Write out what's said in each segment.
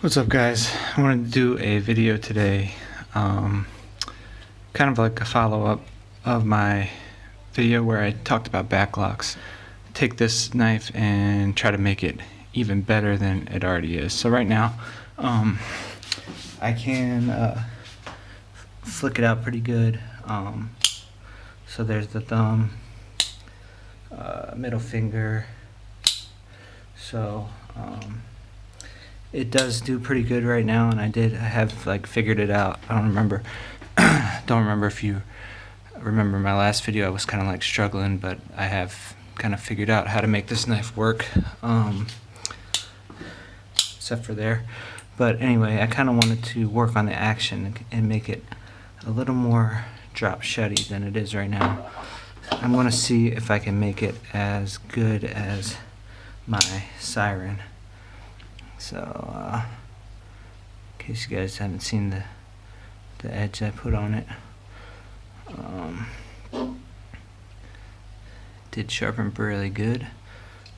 What's up, guys? I wanted to do a video today, kind of like a follow-up of my video where I talked about backlocks. Take this knife and try to make it even better than it already is. So right now, I can flick it out pretty good. So there's the thumb, middle finger. So it does do pretty good right now, and I have like figured it out. I don't remember if you remember my last video. I was kind of like struggling, but I have kind of figured out how to make this knife work, except for there. But anyway, I kind of wanted to work on the action and make it a little more drop shutty than it is right now. I'm going to see if I can make it as good as my Siren. So in case you guys haven't seen the edge I put on it, did sharpen really good.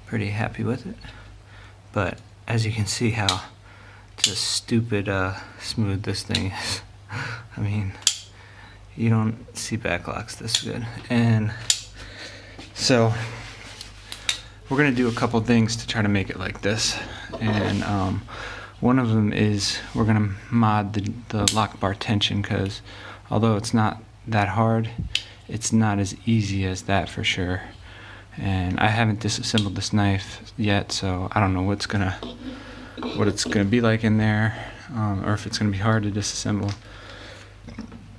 Pretty happy with it. But as you can see how just stupid smooth this thing is. I mean, you don't see backlocks this good. And so we're gonna do a couple things to try to make it like this, and one of them is we're gonna mod the lock bar tension, because although it's not that hard, it's not as easy as that for sure. And I haven't disassembled this knife yet, so I don't know what it's gonna be like in there, or if it's gonna be hard to disassemble.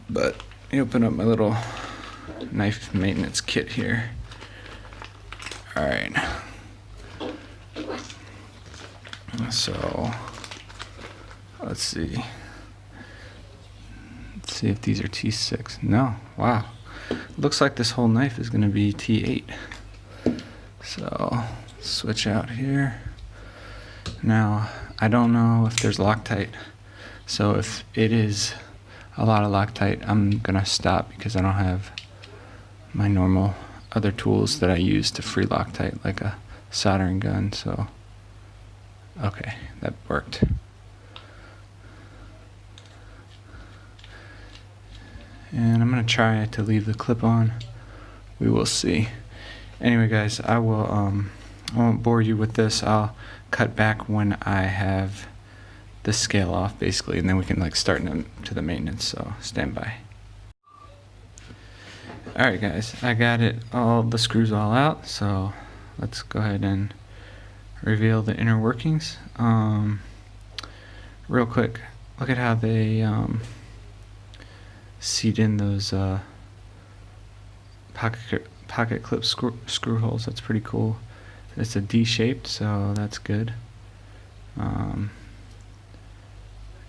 But you open up my little knife maintenance kit here. Alright, so let's see if these are T6. No, wow, looks like this whole knife is going to be T8. So switch out here. Now I don't know if there's Loctite, so if it is a lot of Loctite, I'm gonna stop because I don't have my normal other tools that I use to free Loctite, like a soldering gun. So okay, that worked. And I'm gonna try to leave the clip on. We will see. Anyway, guys, I won't bore you with this. I'll cut back when I have the scale off, basically, and then we can like start into the maintenance. So stand by. Alright, guys, I got all the screws all out, so let's go ahead and reveal the inner workings. Real quick, look at how they seat in those pocket clip screw holes. That's pretty cool. It's a D-shaped, so that's good.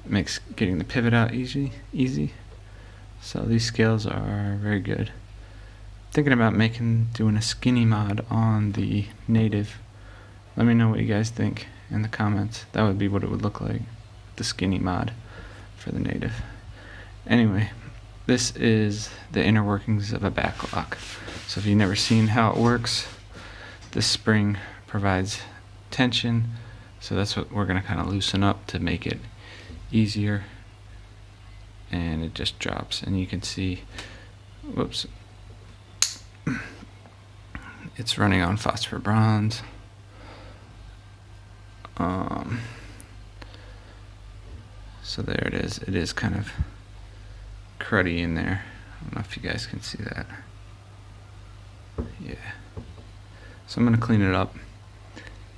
Makes getting the pivot out easy. So these scales are very good. Thinking about doing a skinny mod on the native. Let me know what you guys think in the comments. That would be what it would look like, the skinny mod for the native. Anyway, this is the inner workings of a backlock. So if you've never seen how it works, this spring provides tension, so that's what we're going to kind of loosen up to make it easier, and it just drops, and you can see, whoops, it's running on phosphor bronze. So there it is. It is kind of cruddy in there. I don't know if you guys can see that. Yeah. So I'm going to clean it up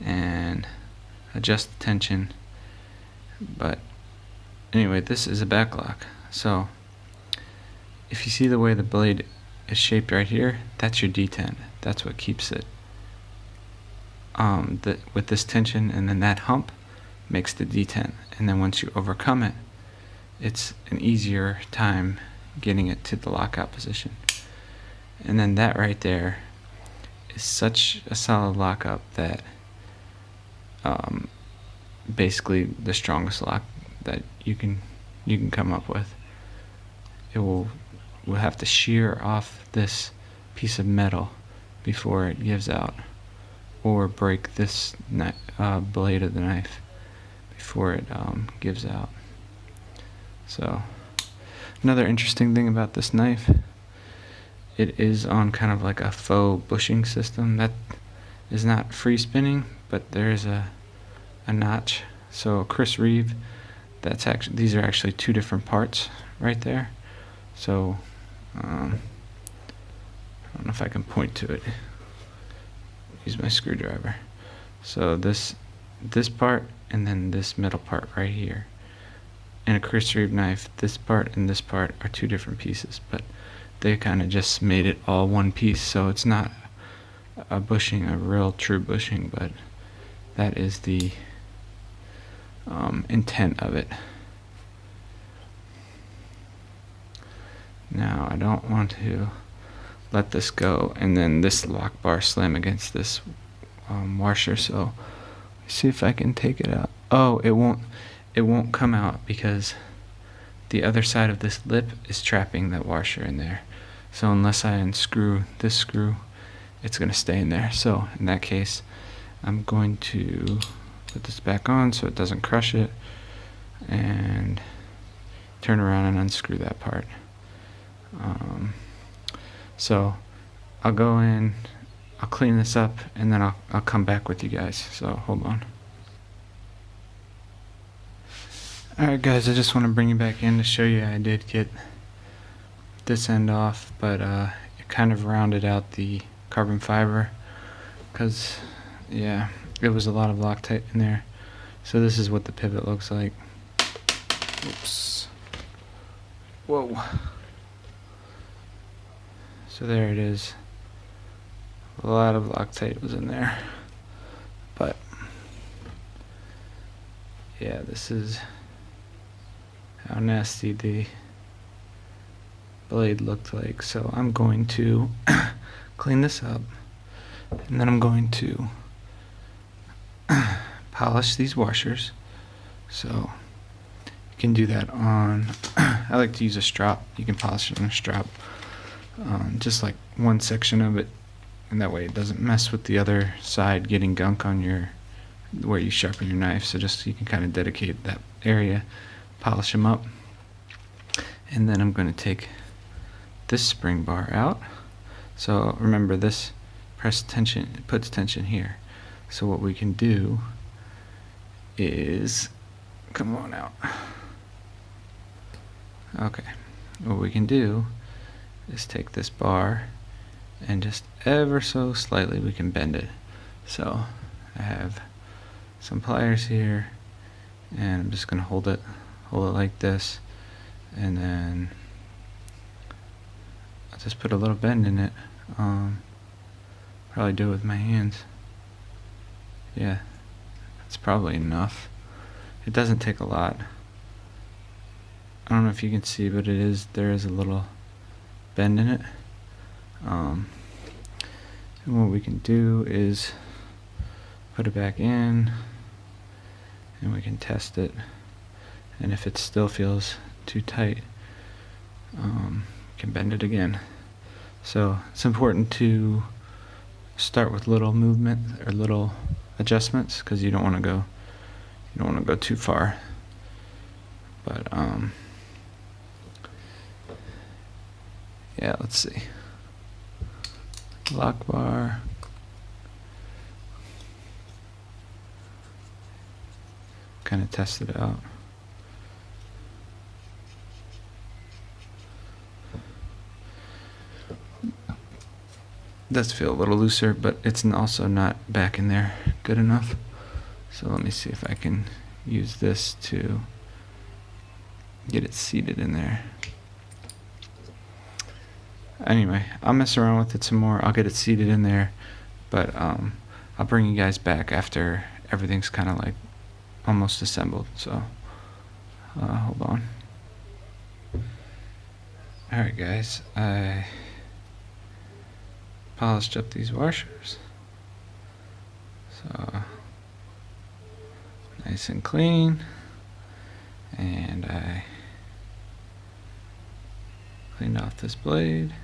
and adjust the tension. But anyway, this is a backlock. So if you see the way the blade is shaped right here, that's your detent. That's what keeps it with this tension, and then that hump makes the detent. And then once you overcome it, it's an easier time getting it to the lockout position. And then that right there is such a solid lockup that basically the strongest lock that you can come up with. We'll have to shear off this piece of metal before it gives out, or break this blade of the knife before it gives out. So another interesting thing about this knife, it is on kind of like a faux bushing system. That is not free spinning, but there is a notch. So Chris Reeve, these are actually two different parts right there. So I don't know if I can point to it. Use my screwdriver. So this part and then this middle part right here. In a Chris Reeve knife, this part and this part are two different pieces, but they kind of just made it all one piece. So it's not a bushing, a real true bushing, but that is the intent of it. Now I don't want to let this go and then this lock bar slam against this washer, so see if I can take it out. Oh, it won't come out because the other side of this lip is trapping that washer in there. So unless I unscrew this screw, it's going to stay in there. So in that case, I'm going to put this back on so it doesn't crush it and turn around and unscrew that part. So I'll go in, I'll clean this up, and then I'll come back with you guys. So hold on. Alright guys, I just want to bring you back in to show you I did get this end off, but it kind of rounded out the carbon fiber because, yeah, it was a lot of Loctite in there. So this is what the pivot looks like. Oops. Whoa. So there it is. A lot of Loctite was in there. But yeah, this is how nasty the blade looked like. So I'm going to clean this up, and then I'm going to polish these washers. So you can do that on I like to use a strop. You can polish it on a strop, just like one section of it, and that way it doesn't mess with the other side getting gunk on where you sharpen your knife. So just you can kind of dedicate that area, polish them up. And then I'm going to take this spring bar out. So remember, this puts tension here. So what we can do is, come on out. Okay, what we can do is take this bar and just ever so slightly we can bend it. So I have some pliers here, and I'm just going to hold it like this, and then I'll just put a little bend in it. Probably do it with my hands. Yeah, that's probably enough. It doesn't take a lot. I don't know if you can see, but there is a little bend in it. And what we can do is put it back in, and we can test it. And if it still feels too tight, we can bend it again. So it's important to start with little movement or little adjustments, because you don't want to go too far. But yeah, let's see. Lock bar. Kind of test it out. Does feel a little looser, but it's also not back in there good enough. So let me see if I can use this to get it seated in there. Anyway, I'll mess around with it some more. I'll get it seated in there, but I'll bring you guys back after everything's kind of like almost assembled. So hold on. Alright guys, I polished up these washers, so nice and clean, and I cleaned off this blade,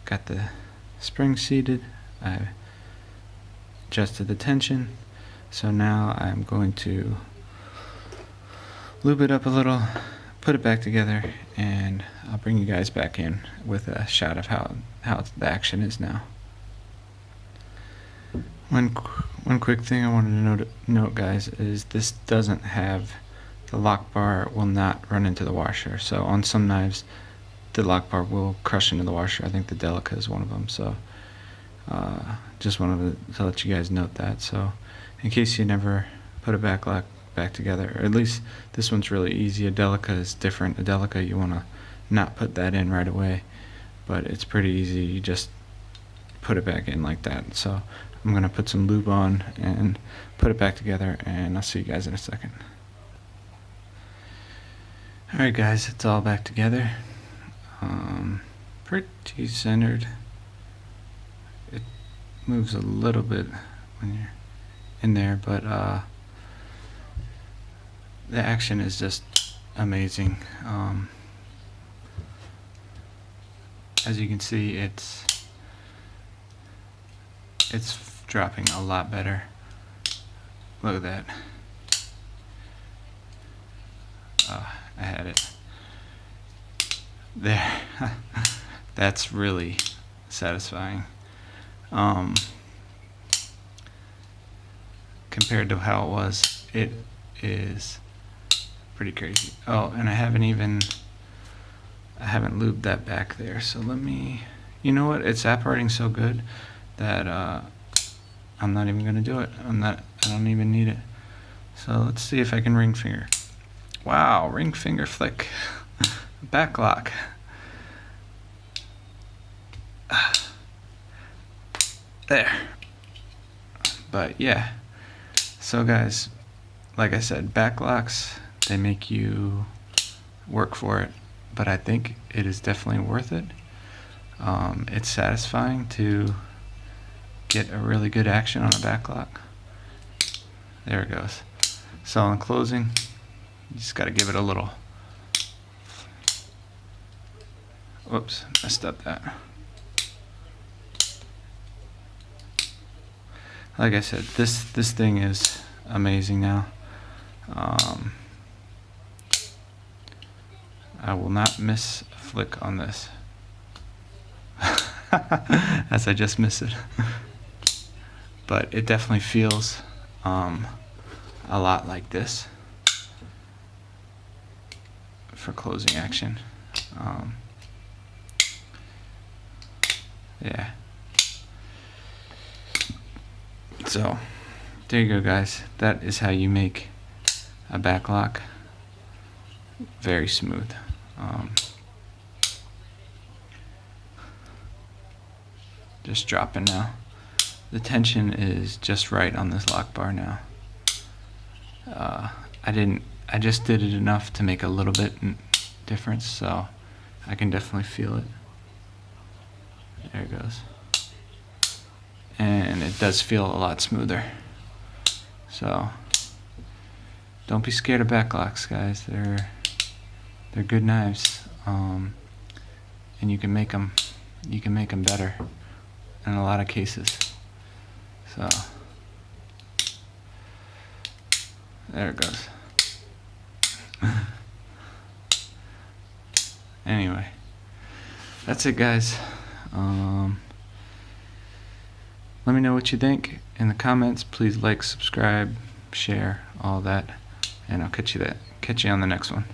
got the spring seated, I adjusted the tension, So now I'm going to lube it up a little, put it back together, and I'll bring you guys back in with a shot of how the action is now. One quick thing I wanted to note, guys, is this doesn't have, the lock bar will not run into the washer. So on some knives, the lock bar will crush into the washer. I think the Delica is one of them. So just wanted to let you guys note that. So in case you never put a back together, or at least this one's really easy. A Delica is different. A Delica, you want to not put that in right away, but it's pretty easy. You just put it back in like that. So I'm going to put some lube on and put it back together, and I'll see you guys in a second. Alright guys, it's all back together. Pretty centered. It moves a little bit when you're in there, but the action is just amazing. As you can see, it's dropping a lot better. Look at that. I had it there. That's really satisfying. Compared to how it was, it is pretty crazy. Oh, and I haven't lubed that back there. So let me, you know what? It's operating so good that I'm not even gonna do it. I don't even need it. So let's see if I can ring finger. Wow, ring finger flick. Back lock. There. But yeah. So guys, like I said, back locks, they make you work for it, but I think it is definitely worth it. It's satisfying to get a really good action on a back lock. There it goes. So in closing, you just got to give it a little. Whoops, messed up that. Like I said, this thing is amazing now. I will not miss a flick on this. As I just missed it. But it definitely feels a lot like this for closing action. Yeah. So there you go, guys. That is how you make a back lock very smooth. Just dropping now. The tension is just right on this lock bar now. I just did it enough to make a little bit difference, so I can definitely feel it. There it goes. And it does feel a lot smoother. So don't be scared of back locks, guys. They're good knives, and you can make them better in a lot of cases. So there it goes. Anyway, that's it, guys. Let me know what you think in the comments. Please like, subscribe, share, all that, and I'll catch you on the next one.